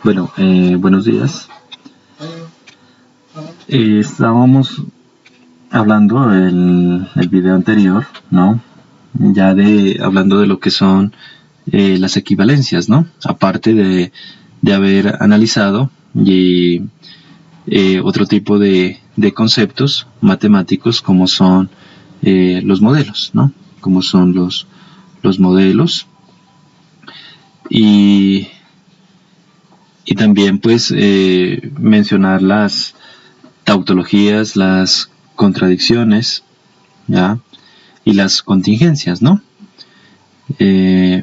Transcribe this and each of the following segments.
Bueno, buenos días. Estábamos hablando el video anterior, ¿no? Ya hablando de lo que son las equivalencias, ¿no? Aparte de haber analizado y otro tipo de conceptos matemáticos como son los modelos, ¿no? Como son los modelos y, y también pues mencionar las tautologías, las contradicciones, ¿ya? Y las contingencias, ¿no? Y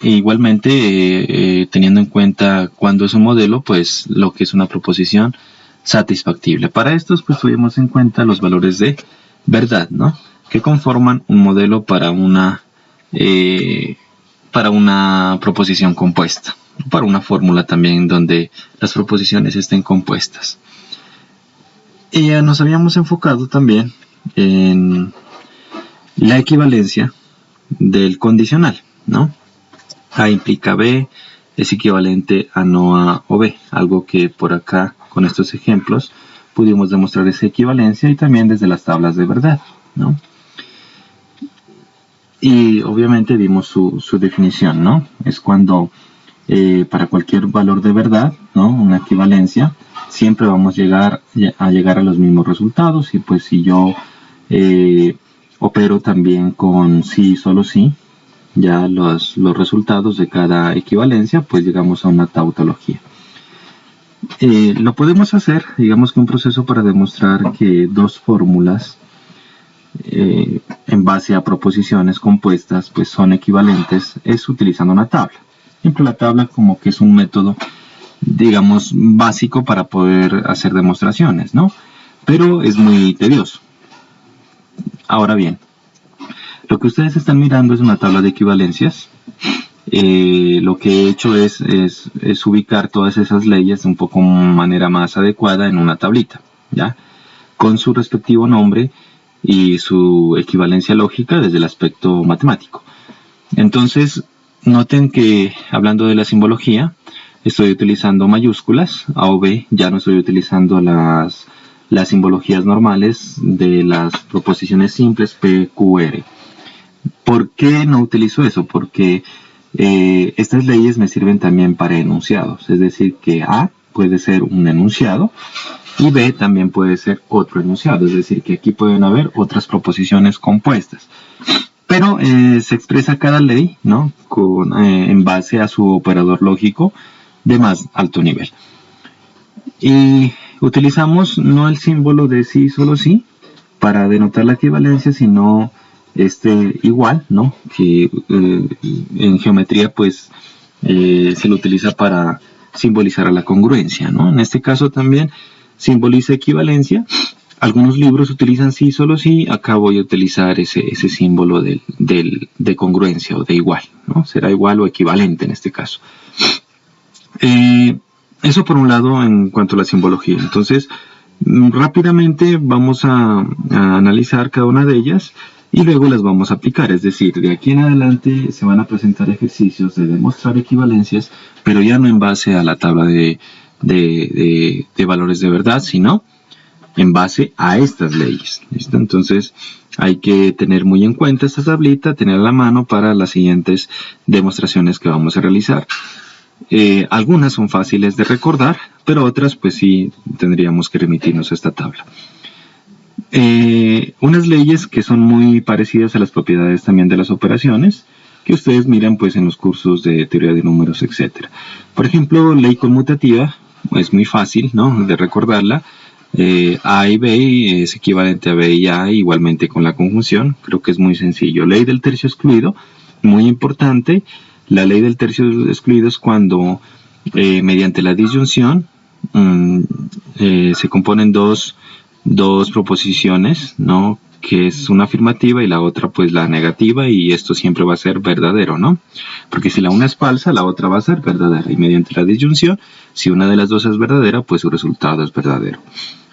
igualmente teniendo en cuenta cuando es un modelo, pues lo que es una proposición satisfactible. Para estos pues tuvimos en cuenta los valores de verdad, ¿no? Que conforman un modelo para una proposición compuesta, para una fórmula también donde las proposiciones estén compuestas. Y nos habíamos enfocado también en la equivalencia del condicional, ¿no? A implica B es equivalente a no A o B, algo que por acá con estos ejemplos pudimos demostrar esa equivalencia y también desde las tablas de verdad, ¿no? Y obviamente dimos su definición, ¿no? Es cuando para cualquier valor de verdad, ¿no? Una equivalencia, siempre vamos a llegar a los mismos resultados y pues si yo opero también con sí y solo sí, ya los resultados de cada equivalencia, pues llegamos a una tautología. Lo podemos hacer, digamos que un proceso para demostrar que dos fórmulas en base a proposiciones compuestas pues son equivalentes es utilizando una tabla. Siempre la tabla como que es un método, digamos, básico para poder hacer demostraciones, ¿no? Pero es muy tedioso. Ahora bien, lo que ustedes están mirando es una tabla de equivalencias. Lo que he hecho es ubicar todas esas leyes de un poco manera más adecuada en una tablita, ¿ya? Con su respectivo nombre y su equivalencia lógica desde el aspecto matemático. Entonces, noten que hablando de la simbología, estoy utilizando mayúsculas, A o B, ya no estoy utilizando las simbologías normales de las proposiciones simples P, Q, R. ¿Por qué no utilizo eso? Porque estas leyes me sirven también para enunciados, es decir, que A puede ser un enunciado y B también puede ser otro enunciado, es decir, que aquí pueden haber otras proposiciones compuestas. Pero se expresa cada ley, ¿no? En base a su operador lógico de más alto nivel. Y utilizamos no el símbolo de sí, solo sí, para denotar la equivalencia, sino igual, ¿no? Que en geometría pues se lo utiliza para simbolizar a la congruencia, ¿no? En este caso también simboliza equivalencia. Algunos libros utilizan sí, solo sí. Acá voy a utilizar ese símbolo de congruencia o de igual, ¿no? Será igual o equivalente en este caso. Eso por un lado en cuanto a la simbología. Entonces, rápidamente vamos a analizar cada una de ellas y luego las vamos a aplicar. Es decir, de aquí en adelante se van a presentar ejercicios de demostrar equivalencias, pero ya no en base a la tabla de valores de verdad, sino en base a estas leyes. ¿Listo? Entonces hay que tener muy en cuenta esta tablita, tenerla a la mano para las siguientes demostraciones que vamos a realizar. Algunas son fáciles de recordar, pero otras pues sí tendríamos que remitirnos a esta tabla. Unas leyes que son muy parecidas a las propiedades también de las operaciones, que ustedes miran pues en los cursos de teoría de números, etc. Por ejemplo, ley conmutativa, es muy fácil, ¿no?, de recordarla. A y B es equivalente a B y A, igualmente con la conjunción. Creo que es muy sencillo. Ley del tercio excluido, muy importante. La ley del tercio excluido es cuando mediante la disyunción se componen dos proposiciones, ¿no?, que es una afirmativa y la otra pues la negativa, y esto siempre va a ser verdadero, ¿no? Porque si la una es falsa, la otra va a ser verdadera, y mediante la disyunción, si una de las dos es verdadera, pues su resultado es verdadero.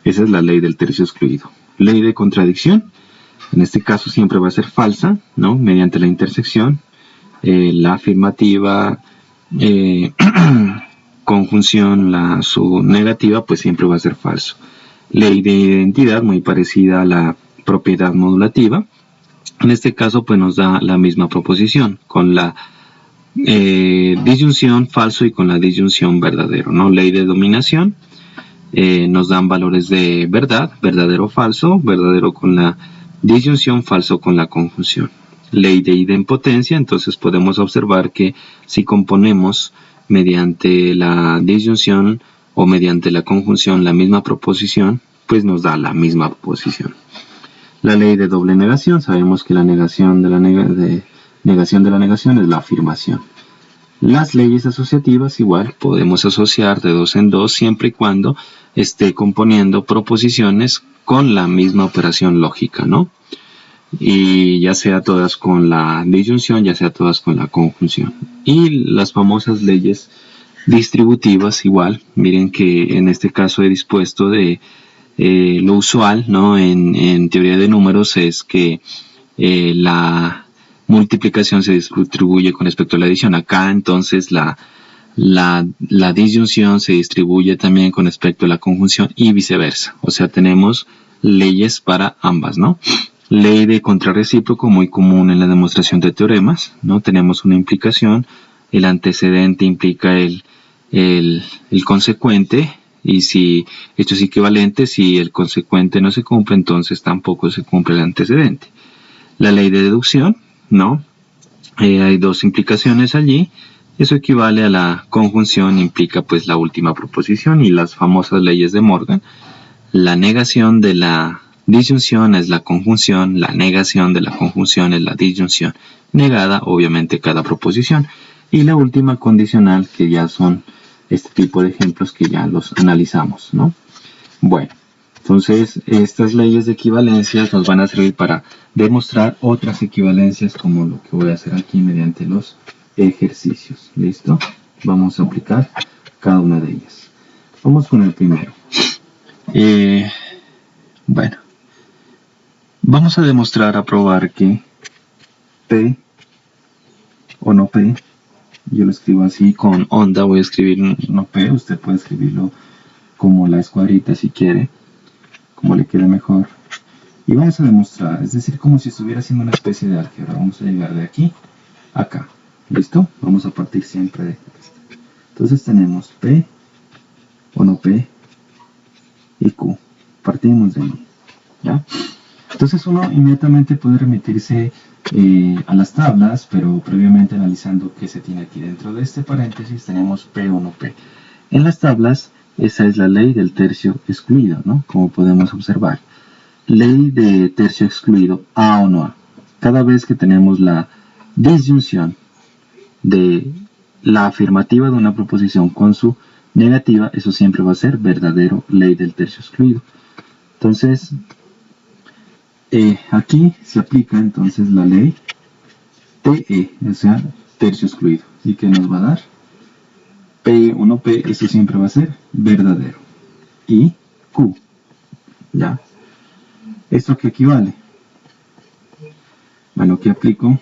Esa es la ley del tercio excluido. Ley de contradicción, en este caso siempre va a ser falsa, ¿no? Mediante la intersección, la afirmativa conjunción, su negativa, pues siempre va a ser falso. Ley de identidad, muy parecida a la propiedad modulativa. En este caso, pues nos da la misma proposición, con la disyunción falso y con la disyunción verdadero, ¿no? Ley de dominación, nos dan valores de verdad, verdadero o falso, verdadero con la disyunción, falso con la conjunción. Ley de idempotencia, entonces podemos observar que si componemos mediante la disyunción o mediante la conjunción la misma proposición, pues nos da la misma proposición. La ley de doble negación, sabemos que la negación de la negación es la afirmación. Las leyes asociativas, igual, podemos asociar de dos en dos siempre y cuando esté componiendo proposiciones con la misma operación lógica, ¿no? Y ya sea todas con la disyunción, ya sea todas con la conjunción. Y las famosas leyes distributivas, igual, miren que en este caso he dispuesto de lo usual, ¿no? En teoría de números es que la multiplicación se distribuye con respecto a la adición. Acá entonces la disyunción se distribuye también con respecto a la conjunción y viceversa. O sea, tenemos leyes para ambas, ¿no? Ley de contrarrecíproco, muy común en la demostración de teoremas, ¿no? Tenemos una implicación, el antecedente implica el consecuente, y si esto es equivalente, si el consecuente no se cumple, entonces tampoco se cumple el antecedente. La ley de deducción, ¿no? Hay dos implicaciones allí. Eso equivale a la conjunción, implica pues la última proposición, y las famosas leyes de Morgan. La negación de la disyunción es la conjunción, la negación de la conjunción es la disyunción. Negada, obviamente, cada proposición. Y la última condicional, que ya son este tipo de ejemplos que ya los analizamos, ¿no? Bueno, entonces estas leyes de equivalencia nos van a servir para demostrar otras equivalencias, como lo que voy a hacer aquí mediante los ejercicios. ¿Listo? Vamos a aplicar cada una de ellas. Vamos con el primero. Bueno, vamos a demostrar, a probar que P o no P, yo lo escribo así con onda, voy a escribir no P, usted puede escribirlo como la escuadrita si quiere, como le quede mejor. Y vamos a demostrar, es decir, como si estuviera haciendo una especie de álgebra. Vamos a llegar de aquí a acá. ¿Listo? Vamos a partir siempre de esto. Entonces tenemos P o no P y Q. Partimos de ahí, ¿ya? Entonces uno inmediatamente puede remitirse a las tablas, pero previamente analizando qué se tiene aquí. Dentro de este paréntesis tenemos P o no P. En las tablas, esa es la ley del tercio excluido, ¿no? Como podemos observar. Ley de tercio excluido, A o no A. Cada vez que tenemos la disyunción de la afirmativa de una proposición con su negativa, eso siempre va a ser verdadero, ley del tercio excluido. Entonces, aquí se aplica entonces la ley TE, o sea, tercio excluido. ¿Y qué nos va a dar? P o no P, eso siempre va a ser verdadero. Y Q, ¿ya? ¿Esto qué equivale? Bueno, ¿qué aplico?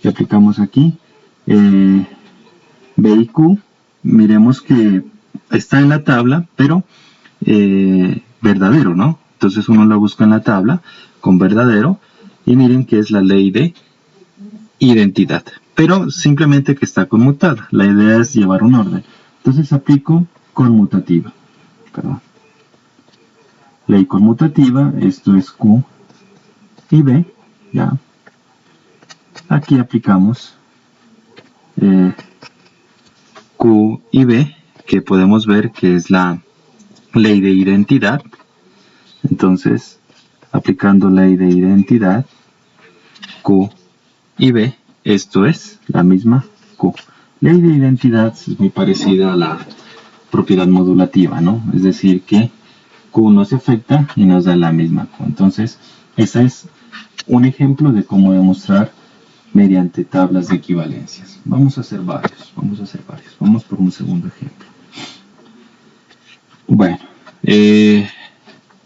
¿Qué aplicamos aquí? B y Q, miremos que está en la tabla, pero verdadero, ¿no? Entonces uno la busca en la tabla con verdadero, y miren que es la ley de identidad, pero simplemente que está conmutada. La idea es llevar un orden. Entonces aplico conmutativa. Perdón. Ley conmutativa, esto es Q y B, ¿ya? Aquí aplicamos Q y B, que podemos ver que es la ley de identidad. Entonces, aplicando ley de identidad, Q y B, esto es la misma Q. Ley de identidad es muy parecida a la propiedad modulativa, ¿no? Es decir, que Q no se afecta y nos da la misma Q. Entonces, ese es un ejemplo de cómo demostrar mediante tablas de equivalencias. Vamos a hacer varios. Vamos por un segundo ejemplo. Bueno,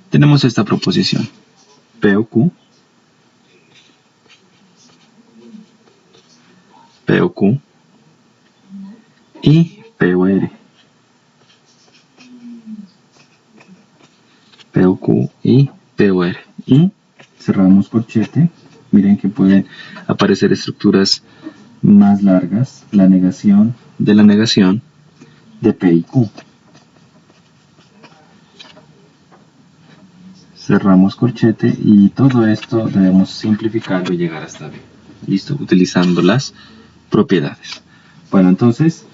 tenemos esta proposición. P o Q. P o Q. Y P o R, P o Q y P o R. Y cerramos corchete. Miren que pueden aparecer estructuras más largas, la negación de P y Q. Cerramos corchete y todo esto debemos simplificarlo y llegar hasta B. ¿Listo? Utilizando las propiedades. Bueno, entonces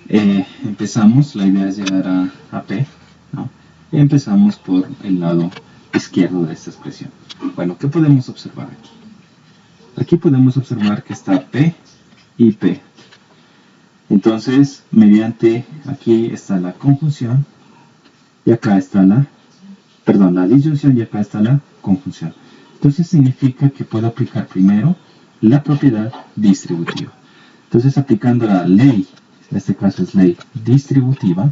empezamos. La idea es llegar a P, ¿no? Y empezamos por el lado izquierdo de esta expresión. Bueno, ¿qué podemos observar aquí? Aquí podemos observar que está P y P. Entonces, mediante aquí está la conjunción y acá está la disyunción y acá está la conjunción. Entonces significa que puedo aplicar primero la propiedad distributiva. Entonces, aplicando la ley, en este caso es ley distributiva,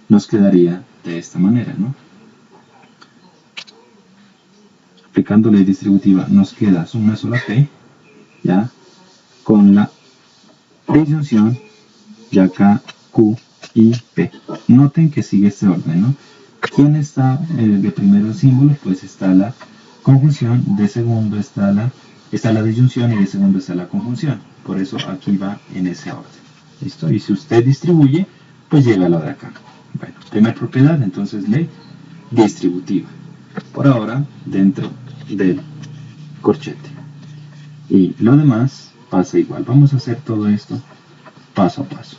nos quedaría de esta manera, ¿no? Aplicando ley distributiva nos queda una sola P, ya, con la disyunción y acá Q y P. Noten que sigue este orden, ¿no? ¿Quién está de primero símbolo? Pues está la conjunción, de segundo está la disyunción y de segundo está la conjunción. Por eso aquí va en ese orden. ¿Listo? Y si usted distribuye, pues llega a la de acá. Bueno, primera propiedad, entonces ley distributiva. Por ahora, dentro del corchete. Y lo demás pasa igual. Vamos a hacer todo esto paso a paso.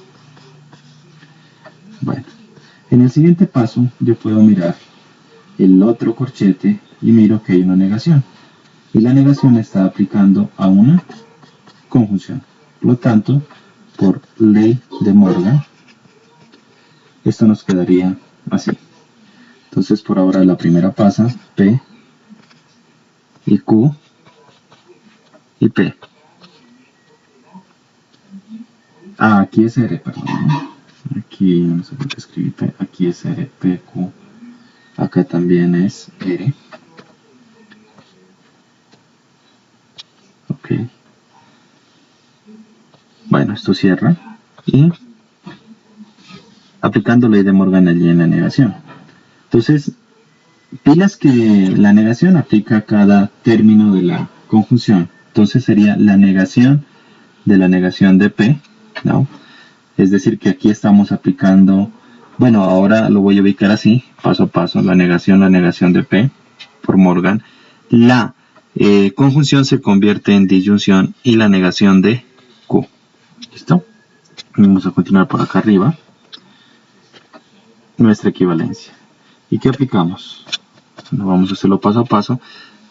Bueno, en el siguiente paso yo puedo mirar el otro corchete y miro que hay una negación. Y la negación está aplicando a una conjunción. Por lo tanto, por ley de Morgan, esto nos quedaría así. Entonces, por ahora la primera pasa, P y Q y P. Aquí es R, perdón, ¿no? Aquí, no sé por qué escribí P, aquí es R, P, Q. Acá también es R. Ok. Bueno, esto cierra. Y aplicando ley de Morgan allí en la negación. Entonces, pilas que la negación aplica a cada término de la conjunción. Entonces sería la negación de P, ¿no? Es decir, que aquí estamos aplicando, bueno, ahora lo voy a ubicar así, paso a paso, la negación de P por Morgan. La conjunción se convierte en disyunción y la negación de Q. ¿Listo? Vamos a continuar por acá arriba. Nuestra equivalencia. ¿Y qué aplicamos? Bueno, vamos a hacerlo paso a paso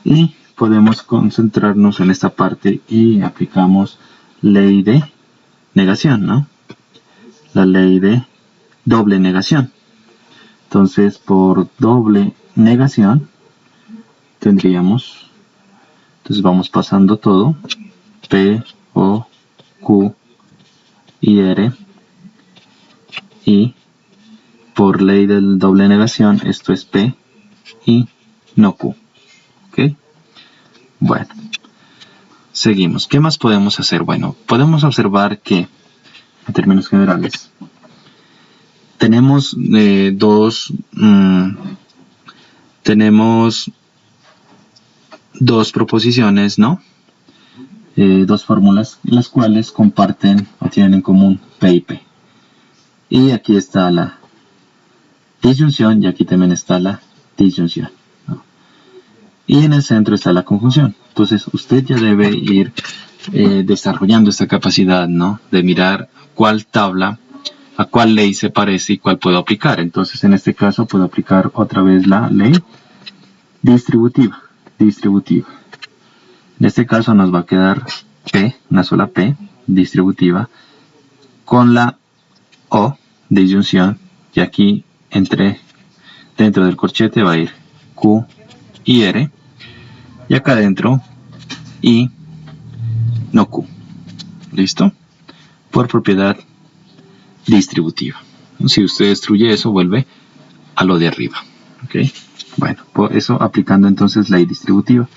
y podemos concentrarnos en esta parte y aplicamos ley de negación, ¿no? La ley de doble negación. Entonces, por doble negación tendríamos, entonces vamos pasando todo, P, O, Q y R, y por ley del doble negación, esto es P y no Q. ¿Ok? Bueno, seguimos. ¿Qué más podemos hacer? Bueno, podemos observar que, en términos generales, tenemos dos proposiciones, ¿no? Dos fórmulas, las cuales comparten o tienen en común P y P. Y aquí está la disyunción y aquí también está la disyunción, ¿no? Y en el centro está la conjunción. Entonces usted ya debe ir desarrollando esta capacidad, ¿no? De mirar cuál tabla, a cuál ley se parece y cuál puedo aplicar. Entonces en este caso puedo aplicar otra vez la ley distributiva. En este caso nos va a quedar P, una sola P distributiva, con la O disyunción, y aquí dentro del corchete va a ir Q y R, y acá adentro I no Q. ¿Listo? Por propiedad distributiva. Si usted destruye eso, vuelve a lo de arriba. ¿Ok? Bueno, por eso aplicando entonces ley distributiva.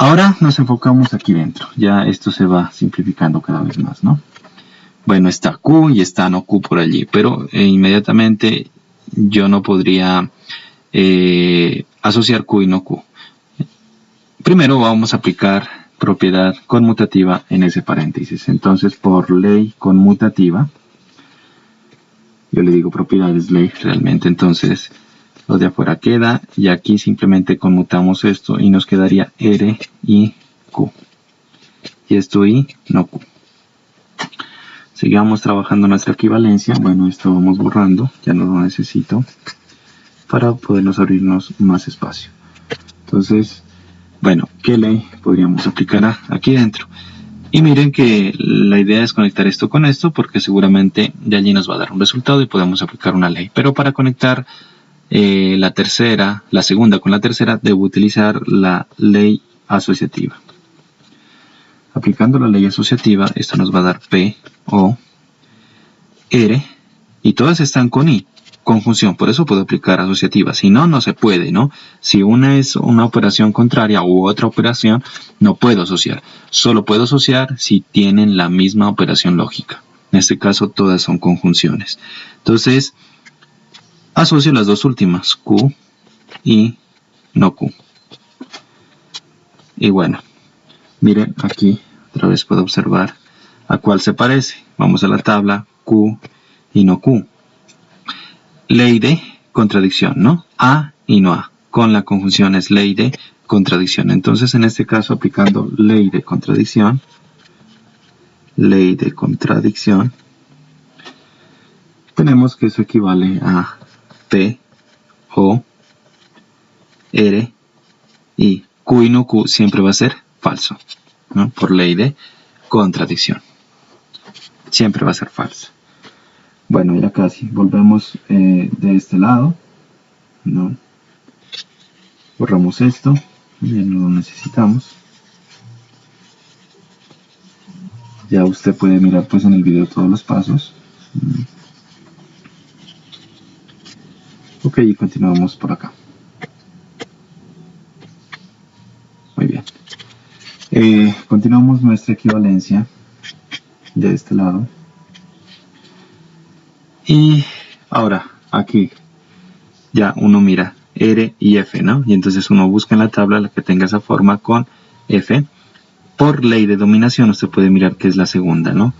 Ahora nos enfocamos aquí dentro. Ya esto se va simplificando cada vez más, ¿no? bueno, está Q y está no Q por allí, pero inmediatamente yo no podría asociar Q y no Q. Primero vamos a aplicar propiedad conmutativa en ese paréntesis. Entonces, por ley conmutativa, yo le digo propiedades ley realmente, entonces lo de afuera queda y aquí simplemente conmutamos esto y nos quedaría R y Q. Y esto y no Q. Sigamos trabajando nuestra equivalencia. Bueno, esto vamos borrando, ya no lo necesito para podernos abrirnos más espacio. Entonces, bueno, ¿qué ley podríamos aplicar aquí dentro? Y miren que la idea es conectar esto con esto porque seguramente de allí nos va a dar un resultado y podemos aplicar una ley. Pero para conectar la segunda con la tercera, debo utilizar la ley asociativa. Aplicando la ley asociativa, esto nos va a dar P, O, R, y todas están con I. Conjunción, por eso puedo aplicar asociativa, si no, no se puede, ¿no? Si una es una operación contraria u otra operación, no puedo asociar. Solo puedo asociar si tienen la misma operación lógica. En este caso, todas son conjunciones. Entonces, asocio las dos últimas, Q y no Q. Y bueno, miren, aquí otra vez puedo observar a cuál se parece. Vamos a la tabla, Q y no Q. Ley de contradicción, ¿no? A y no A. Con la conjunción es ley de contradicción. Entonces, en este caso, aplicando ley de contradicción, tenemos que eso equivale a P, O, R y Q y no Q siempre va a ser falso, ¿no? Por ley de contradicción. Siempre va a ser falso. Bueno, ya casi. Volvemos de este lado, ¿no? Borramos esto, ya no lo necesitamos. Ya usted puede mirar pues en el video todos los pasos. Ok, y continuamos por acá. Muy bien. Continuamos nuestra equivalencia de este lado. Y ahora, aquí, ya uno mira R y F, ¿no? Y entonces uno busca en la tabla la que tenga esa forma con F. Por ley de dominación usted puede mirar que es la segunda, ¿no?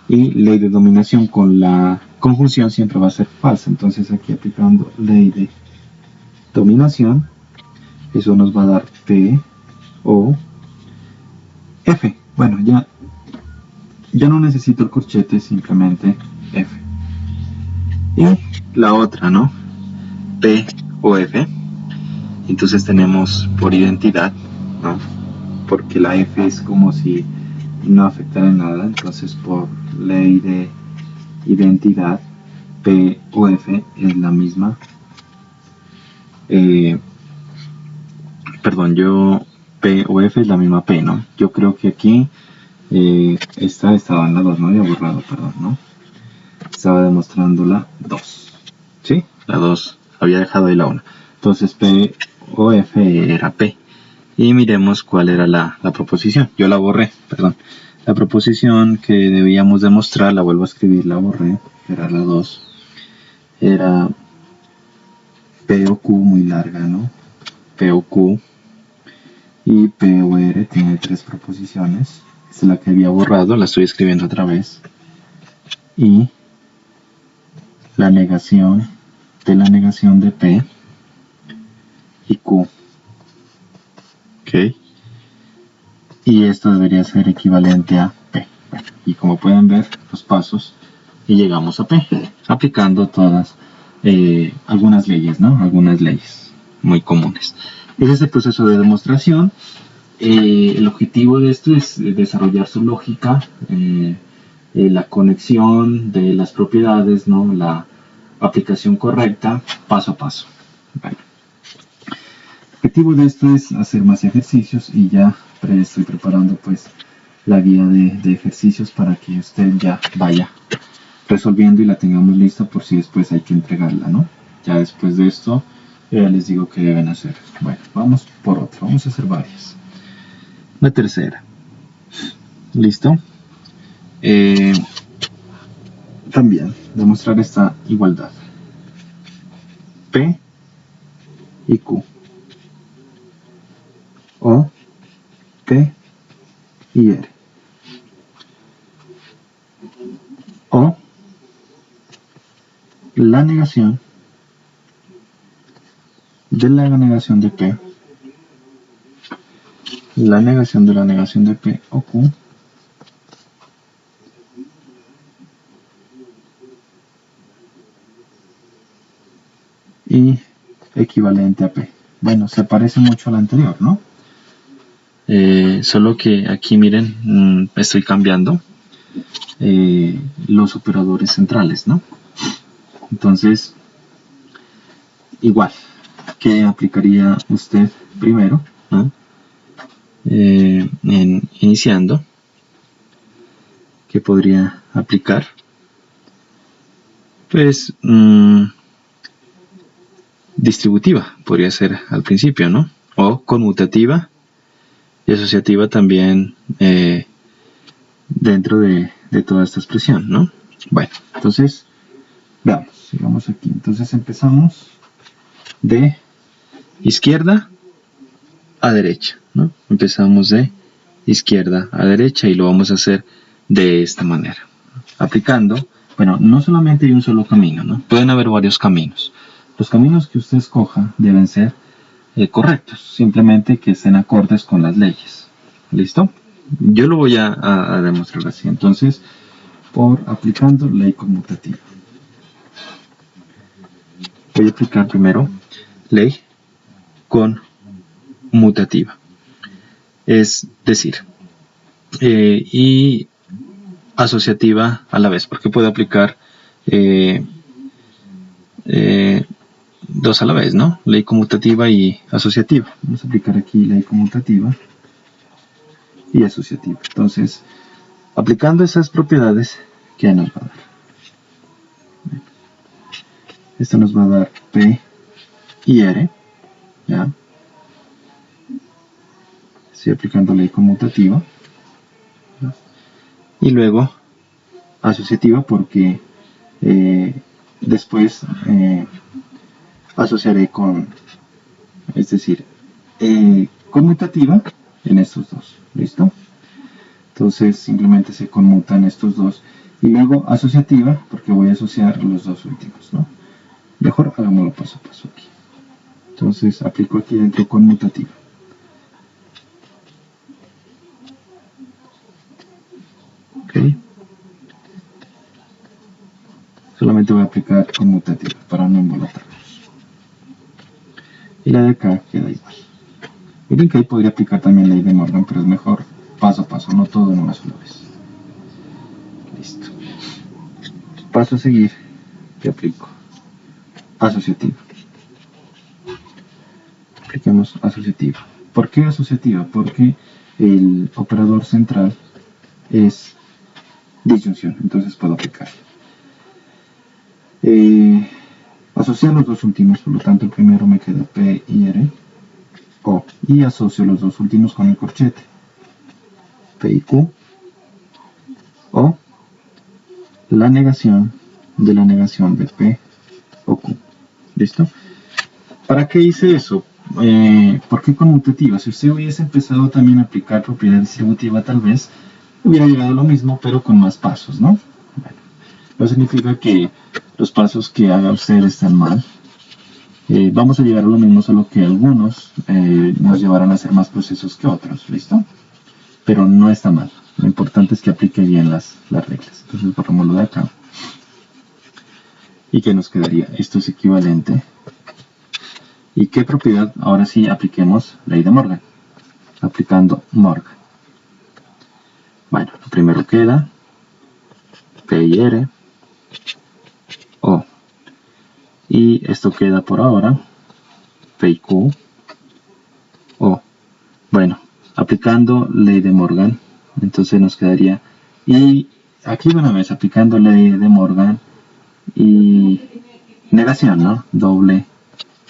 Y ley de dominación con la conjunción siempre va a ser falsa. Entonces aquí aplicando ley de dominación, eso nos va a dar P, O, F. Bueno, ya no necesito el corchete, simplemente F. Y la otra, ¿no? P o F. Entonces tenemos por identidad, ¿no? Porque la F es como si no afectara en nada. Entonces por ley de identidad, P o F es la misma. P o F es la misma P, ¿no? Yo creo que aquí esta estaba en la 2, no había borrado, perdón, ¿no? Estaba demostrando la 2, ¿sí? La 2, había dejado ahí la 1. Entonces P o F era P. Y miremos cuál era la proposición. Yo la borré, perdón. La proposición que debíamos demostrar, la vuelvo a escribir, la borré. Era la 2. Era P o Q muy larga, ¿no? P o Q. Y P o R tiene 3 proposiciones. Esta es la que había borrado, la estoy escribiendo otra vez. Y la negación de P y Q. Ok. Y esto debería ser equivalente a P. Bueno, y como pueden ver, los pasos y llegamos a P, aplicando todas algunas leyes, ¿no? Algunas leyes muy comunes. Ese es el proceso de demostración. El objetivo de esto es desarrollar su lógica, la conexión de las propiedades, ¿no? La aplicación correcta, paso a paso. Bueno. El objetivo de esto es hacer más ejercicios y ya estoy preparando pues la guía de ejercicios para que usted ya vaya resolviendo y la tengamos lista por si después hay que entregarla, ¿no? Ya después de esto ya les digo qué deben hacer. Bueno, vamos por otro, vamos a hacer varias. La tercera. ¿Listo? también demostrar esta igualdad. P y Q. O, P y R. O la negación de la negación de P, la negación de la negación de P o Q, y equivalente a P. Bueno, se parece mucho al anterior, ¿no? Solo que aquí miren, estoy cambiando los operadores centrales, ¿no? Entonces, igual, ¿qué aplicaría usted primero? ¿No? Iniciando, ¿qué podría aplicar? Pues distributiva podría ser al principio, ¿no? O conmutativa y asociativa también dentro de toda esta expresión, ¿no? Bueno, entonces, veamos, sigamos aquí. Entonces empezamos de izquierda a derecha, ¿no? Empezamos de izquierda a derecha y lo vamos a hacer de esta manera, aplicando, bueno, no solamente hay un solo camino, ¿no? Pueden haber varios caminos. Los caminos que usted escoja deben ser correctos, simplemente que estén acordes con las leyes. ¿Listo? Yo lo voy a demostrar así. Entonces, por aplicando ley conmutativa. Voy a aplicar primero ley conmutativa. Es decir, y asociativa a la vez, porque puedo aplicar dos a la vez, ¿no? Ley conmutativa y asociativa. Vamos a aplicar aquí ley conmutativa y asociativa. Entonces, aplicando esas propiedades, ¿qué nos va a dar? Esto nos va a dar P y R, ¿ya? Estoy aplicando ley conmutativa. ¿Ya? Y luego asociativa porque después asociaré con, es decir, conmutativa en estos dos, ¿listo? Entonces simplemente se conmutan estos dos y luego asociativa porque voy a asociar los dos últimos, ¿no? Mejor hagámoslo paso a paso aquí. Entonces aplico aquí dentro conmutativa. Ok. Solamente voy a aplicar conmutativa para no embolatarlos. Y la de acá queda igual. Miren que ahí podría aplicar también ley de Morgan, pero es mejor paso a paso, no todo en una sola vez. Listo. Paso a seguir, ¿qué aplico? Asociativa. Apliquemos asociativa. ¿Por qué asociativa? Porque el operador central es disyunción, entonces puedo aplicar. Asociar los dos últimos, por lo tanto el primero me queda P y R, O, y asocio los dos últimos con el corchete, P y Q, o la negación de P o Q. ¿Listo? ¿Para qué hice eso? ¿Por qué conmutativa? Si usted hubiese empezado también a aplicar propiedad distributiva, tal vez hubiera llegado a lo mismo, pero con más pasos, ¿no? Bueno, no significa que los pasos que haga usted están mal. Vamos a llegar a lo mismo, solo que algunos nos llevarán a hacer más procesos que otros, ¿listo? Pero no está mal. Lo importante es que aplique bien las reglas. Entonces borrémoslo de acá. ¿Y qué nos quedaría? Esto es equivalente. ¿Y qué propiedad? Ahora sí apliquemos ley de Morgan. Aplicando Morgan. Bueno, lo primero queda P y R, O. Y esto queda por ahora P y Q, O. Bueno, aplicando ley de Morgan, entonces nos quedaría, y aquí de una vez aplicando ley de Morgan y negación, ¿no? Doble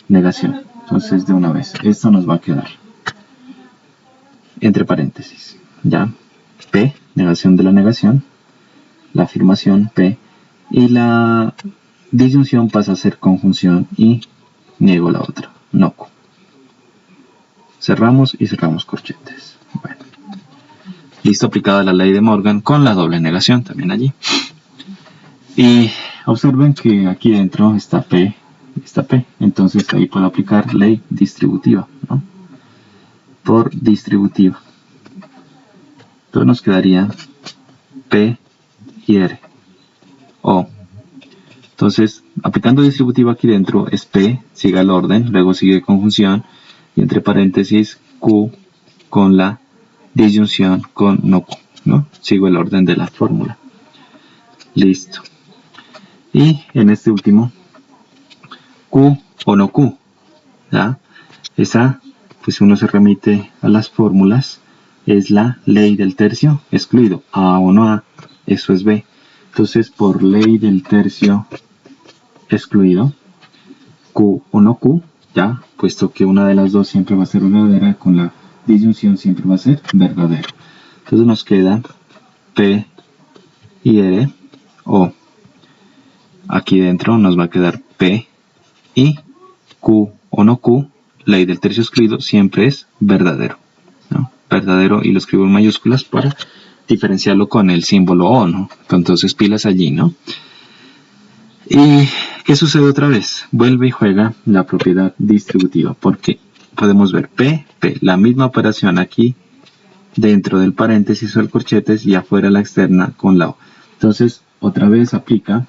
negación. Entonces de una vez, esto nos va a quedar entre paréntesis, ¿ya? P, negación de la negación, la afirmación P, y la disyunción pasa a ser conjunción y niego la otra, no Q. Cerramos y cerramos corchetes. Bueno, listo, aplicada la ley de Morgan con la doble negación también allí. Y observen que aquí dentro está P, entonces ahí puedo aplicar ley distributiva, ¿no? Por distributiva. Entonces nos quedaría P y R, O. Entonces, aplicando distributiva aquí dentro es P, sigue el orden, luego sigue conjunción, y entre paréntesis Q con la disyunción con no Q, ¿no? Sigo el orden de la fórmula. Listo. Y en este último, Q o no Q, ¿ya? Esa, pues uno se remite a las fórmulas, es la ley del tercio excluido, A o no A, eso es B. Entonces, por ley del tercio excluido, Q o no Q, ya, puesto que una de las dos siempre va a ser verdadera, con la disyunción siempre va a ser verdadero. Entonces nos queda P y R, o aquí dentro nos va a quedar P y Q o no Q, ley del tercio excluido, siempre es verdadero, ¿no? Verdadero, y lo escribo en mayúsculas para diferenciarlo con el símbolo O, ¿no? Entonces pilas allí, ¿no? ¿Y qué sucede otra vez? Vuelve y juega la propiedad distributiva, porque podemos ver P, la misma operación aquí dentro del paréntesis o el corchetes y afuera la externa con la O. Entonces, otra vez aplica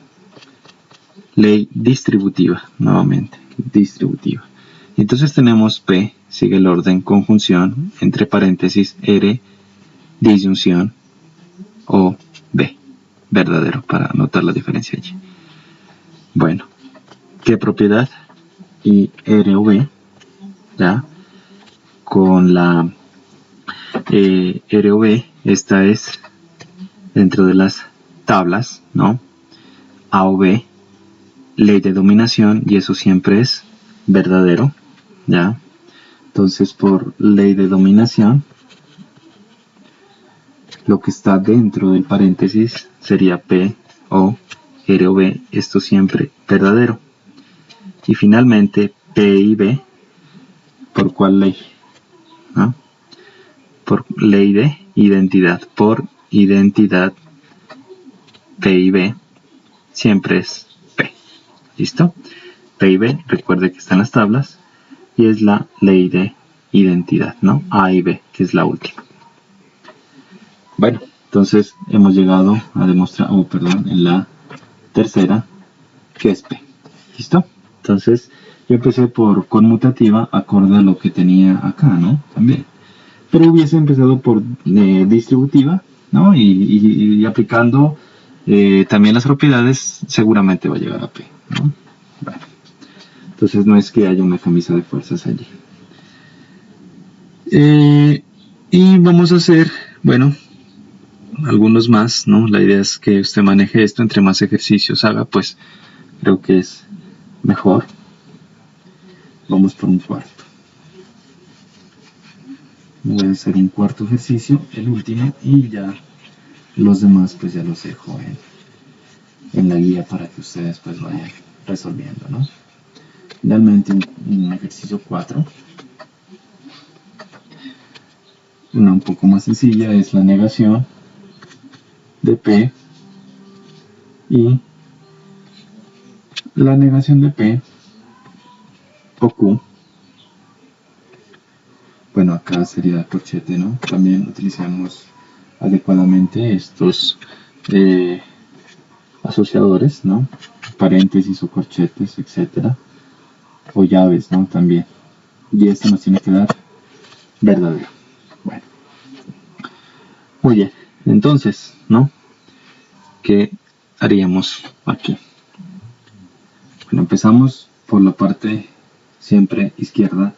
ley distributiva, nuevamente, distributiva. Entonces tenemos P, sigue el orden, conjunción, entre paréntesis, R, disyunción, O, B, verdadero, para notar la diferencia allí. Bueno, ¿qué propiedad? Y R o B, ¿ya? Con la R o B, esta es dentro de las tablas, ¿no? A o B, ley de dominación, y eso siempre es verdadero, ¿ya? Entonces, por ley de dominación, lo que está dentro del paréntesis sería P o R o B, esto siempre verdadero. Y finalmente, P y B, ¿por cuál ley? ¿No? Por ley de identidad. Por identidad, P y B siempre es P. ¿Listo? P y B, recuerde que están las tablas, y es la ley de identidad, ¿no? A y B, que es la última. Bueno, entonces hemos llegado a demostrar, en la tercera, que es P. ¿Listo? Entonces, yo empecé por conmutativa, acorde a lo que tenía acá, ¿no? También. Pero hubiese empezado por distributiva, ¿no? Y aplicando también las propiedades, seguramente va a llegar a P, ¿no? Bueno, entonces no es que haya una camisa de fuerzas allí. Y vamos a hacer, bueno, algunos más, ¿no? La idea es que usted maneje esto, entre más ejercicios haga, pues creo que es mejor. Vamos por un cuarto. Voy a hacer un cuarto ejercicio, el último, y ya los demás pues ya los dejo en la guía para que ustedes pues vayan resolviendo, ¿no? Finalmente un ejercicio 4. Una un poco más sencilla es la negación de P y la negación de P o Q. Bueno, acá sería corchete, ¿no? También utilizamos adecuadamente estos asociadores, ¿no? Paréntesis o corchetes, etcétera, o llaves, ¿no? También. Y esto nos tiene que dar verdadero. Bueno. Muy bien. Entonces, ¿no? ¿Qué haríamos aquí? Bueno, empezamos por la parte siempre izquierda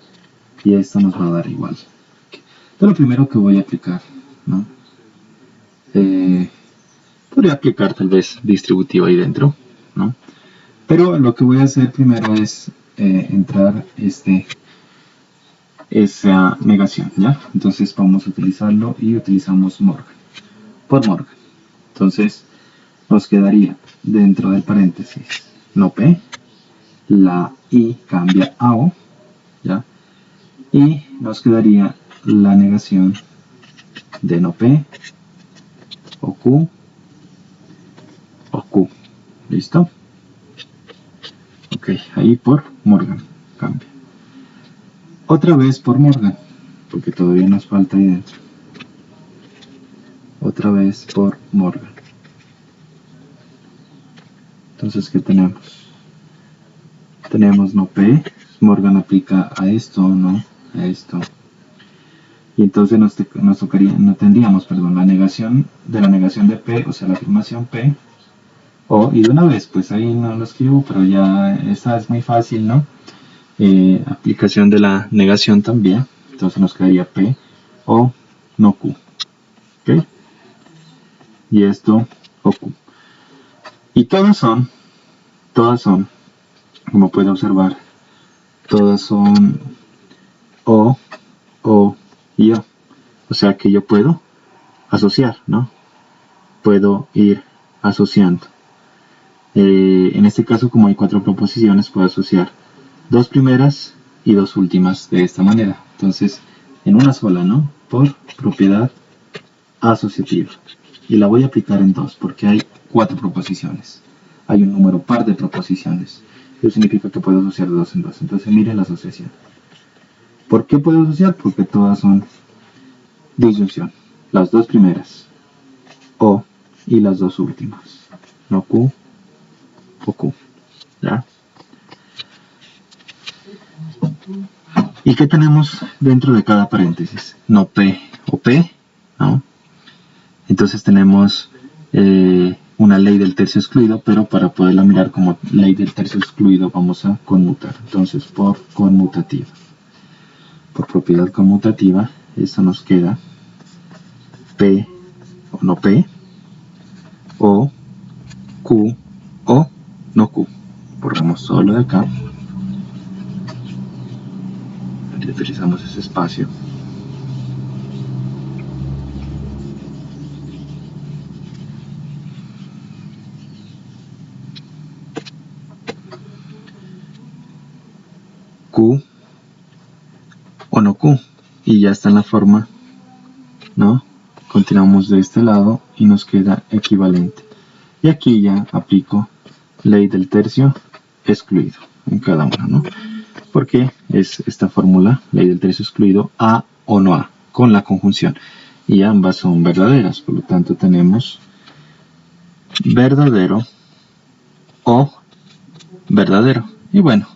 y esto nos va a dar igual. Entonces, lo primero que voy a aplicar, ¿no? Podría aplicar tal vez distributiva ahí dentro, ¿no? Pero lo que voy a hacer primero es entrar esa negación, ¿ya? Entonces vamos a utilizarlo y utilizamos Morgan, por Morgan. Entonces nos quedaría dentro del paréntesis no P, la I cambia a O, ¿ya? Y nos quedaría la negación de no P o Q o Q. ¿Listo? Ok, ahí por Morgan cambia. Otra vez por Morgan, porque todavía nos falta ahí dentro. Otra vez por Morgan. Entonces, ¿qué tenemos? Tenemos no P, Morgan aplica a esto, ¿no? A esto. Y entonces nos tocaría, no tendríamos, perdón, la negación de P, o sea, la afirmación P, y de una vez, pues ahí no lo escribo, pero ya esta es muy fácil, ¿no? Aplicación de la negación también, entonces nos quedaría P o no Q, ¿ok? Y esto o Q. Y todas son, como puede observar, todas son O y O. O sea que yo puedo asociar, ¿no? Puedo ir asociando. En este caso, como hay 4 proposiciones, puedo asociar 2 primeras y 2 últimas de esta manera. Entonces, en una sola, ¿no? Por propiedad asociativa. Y la voy a aplicar en 2 porque hay 4 proposiciones. Hay un número par de proposiciones. Eso significa que puedo asociar de 2 en 2. Entonces, mire la asociación. ¿Por qué puedo asociar? Porque todas son disyunción. Las 2 primeras, O, y las 2 últimas, no Q o Q. ¿Ya? ¿Y qué tenemos dentro de cada paréntesis? No P o P, ¿no? Entonces tenemos una ley del tercio excluido, pero para poderla mirar como ley del tercio excluido vamos a conmutar. Entonces por conmutativa. Por propiedad conmutativa, esto nos queda P o no P, o Q o no Q. Borramos solo de acá. Utilizamos ese espacio. Q o no Q. Y ya está en la forma, ¿no? Continuamos de este lado y nos queda equivalente. Y aquí ya aplico ley del tercio excluido en cada una, ¿no? Porque es esta fórmula, ley del tercio excluido, A o no A, con la conjunción. Y ambas son verdaderas, por lo tanto tenemos verdadero o verdadero. Y bueno,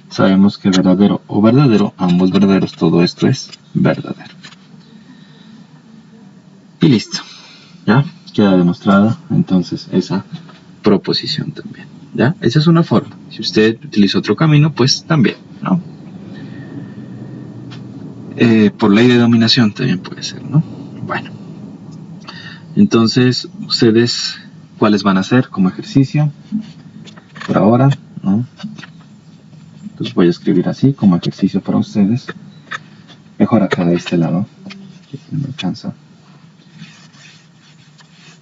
sabemos que verdadero o verdadero, ambos verdaderos, todo esto es verdadero. Y listo. ¿Ya? Queda demostrada entonces esa proposición también. ¿Ya? Esa es una forma. Si usted utiliza otro camino, pues también, ¿no? Por ley de dominación también puede ser, ¿no? Bueno. Entonces, ustedes, ¿cuáles van a hacer como ejercicio? Por ahora, ¿no? Entonces voy a escribir así, como ejercicio para ustedes. Mejor acá de este lado, que no me alcanza.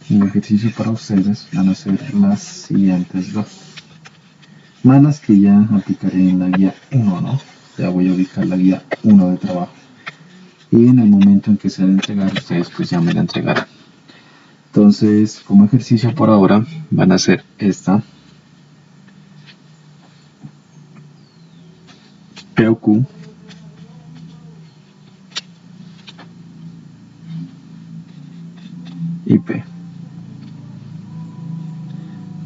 Un ejercicio para ustedes van a ser las siguientes dos. Más las que ya aplicaré en la guía 1, ¿no? Ya voy a ubicar la guía 1 de trabajo. Y en el momento en que se debe entregar, ustedes pues ya me la entregarán. Entonces, como ejercicio por ahora, van a hacer esta. P o Q. Y P.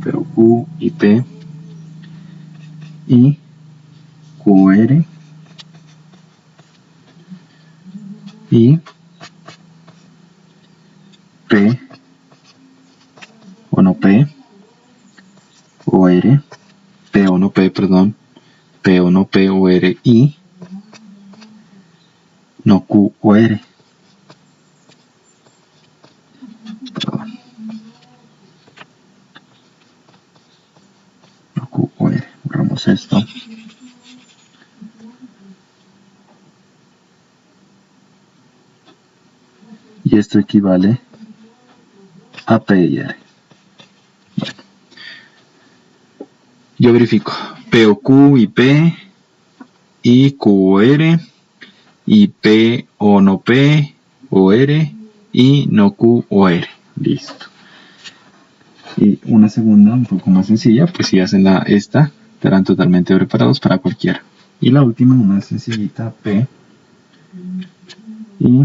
P o Q y P. Y QR. Y P o no P. O R. P o no P, perdón. P o no P o R. Y no Q o R. Perdón. No Q o R. Borramos esto. Y esto equivale a P y R. yo verifico P o Q y P, y Q o R, y P o no P o R, y no Q o R. Listo. Y una segunda un poco más sencilla, pues si hacen esta, estarán totalmente preparados para cualquiera. Y la última, una sencillita, P y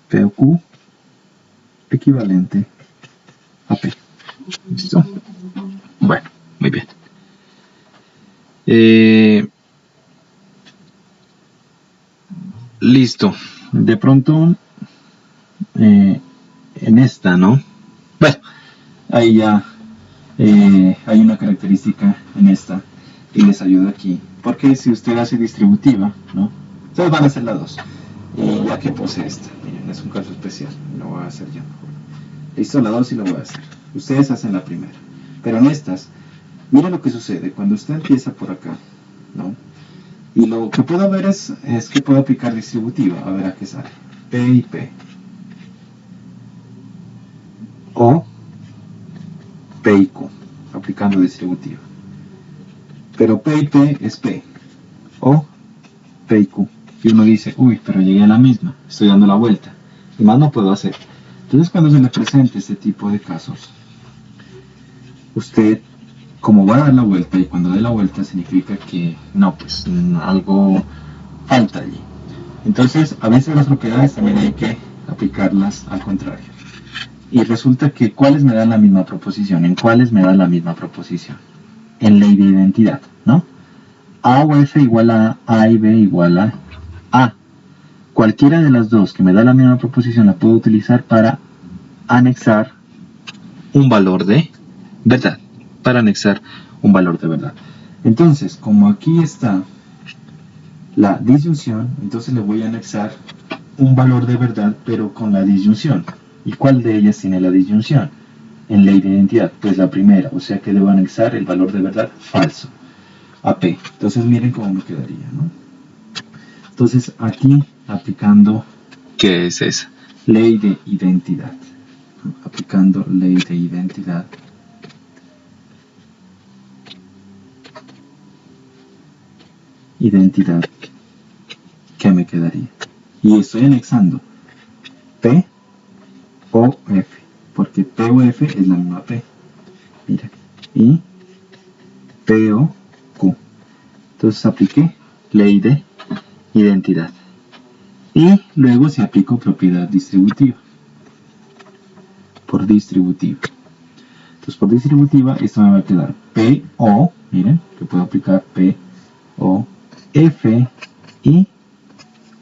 P o Q equivalente a P. ¿Listo? Bueno, muy bien. Listo. De pronto, en esta, ¿no? Bueno, ahí ya hay una característica en esta y les ayuda aquí. Porque si usted hace distributiva, ¿no? Ustedes van a hacer la 2. Y ya que puse esta, miren, es un caso especial, lo voy a hacer yo. Listo, la 2 y lo voy a hacer. Ustedes hacen la primera. Pero en estas, miren lo que sucede cuando usted empieza por acá, ¿no? Y lo que puedo ver es que puedo aplicar distributiva, a ver a qué sale. P y P. O P y Q, aplicando distributiva. Pero P y P es P. O P y Q. Y uno dice, uy, pero llegué a la misma, estoy dando la vuelta. Y más no puedo hacer. Entonces cuando se le presente este tipo de casos, usted, como va a dar la vuelta, y cuando dé la vuelta significa que no, pues algo falta allí. Entonces, a veces las propiedades también hay que aplicarlas al contrario. Y resulta que ¿cuáles me dan la misma proposición? ¿En cuáles me dan la misma proposición? En ley de identidad, ¿no? A o F igual a A y B igual a A. Cualquiera de las dos que me da la misma proposición la puedo utilizar para anexar un valor de verdad. Para anexar un valor de verdad. Entonces, como aquí está la disyunción, entonces le voy a anexar un valor de verdad, pero con la disyunción. ¿Y cuál de ellas tiene la disyunción? En ley de identidad, pues la primera, o sea que debo anexar el valor de verdad falso a P. Entonces miren cómo me quedaría, ¿no? Entonces aquí aplicando, ¿qué es esa? Ley de identidad. Aplicando ley de identidad. Identidad, ¿qué me quedaría? Y estoy anexando P o F, porque P o F es la misma P. Mira, y P o Q. Entonces apliqué ley de identidad. Y luego se aplicó propiedad distributiva. Por distributiva. Entonces por distributiva esto me va a quedar P o, miren, que puedo aplicar P o F y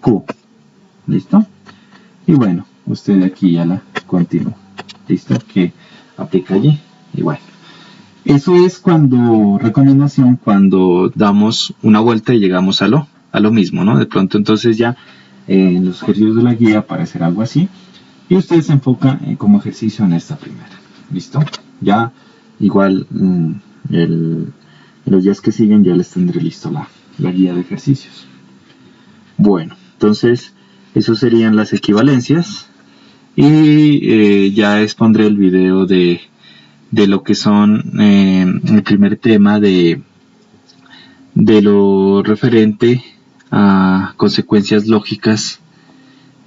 Q. ¿Listo? Y bueno, usted aquí ya la continúa. ¿Listo? Que aplica allí. Y bueno. Eso es cuando, recomendación, cuando damos una vuelta y llegamos a lo mismo, ¿no? De pronto entonces ya en los ejercicios de la guía aparecerá algo así. Y usted se enfoca como ejercicio en esta primera. ¿Listo? Ya igual en los días que siguen ya les tendré listo la guía de ejercicios. Bueno, entonces eso serían las equivalencias y ya expondré el video de lo que son el primer tema de lo referente a consecuencias lógicas,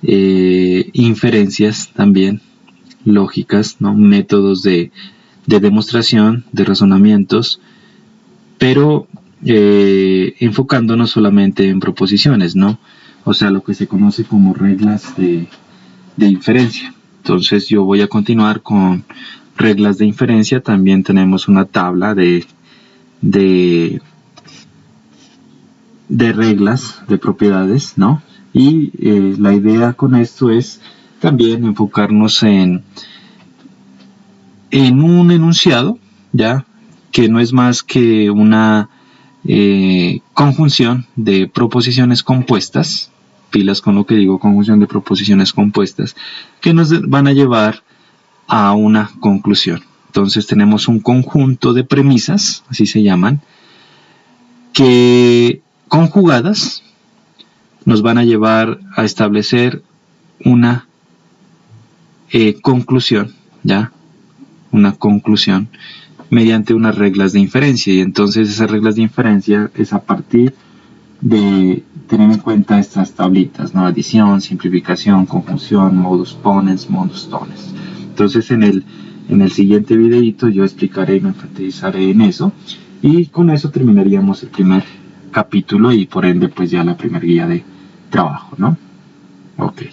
inferencias también lógicas, ¿no? Métodos de demostración, de razonamientos, pero enfocándonos solamente en proposiciones, ¿no? O sea, lo que se conoce como reglas de inferencia. Entonces yo voy a continuar con reglas de inferencia. También tenemos una tabla de reglas, de propiedades, ¿no? Y la idea con esto es también enfocarnos en un enunciado, ¿ya? Que no es más que una conjunción de proposiciones compuestas, pilas con lo que digo, conjunción de proposiciones compuestas, que nos van a llevar a una conclusión. Entonces tenemos un conjunto de premisas, así se llaman, que conjugadas nos van a llevar a establecer una conclusión, ¿ya? Una conclusión mediante unas reglas de inferencia, y entonces esas reglas de inferencia es a partir de tener en cuenta estas tablitas, ¿no? Adición, simplificación, conjunción, modus ponens, modus tollens. Entonces en el siguiente videito yo explicaré y me enfatizaré en eso, y con eso terminaríamos el primer capítulo y por ende pues ya la primera guía de trabajo, ¿no? Ok.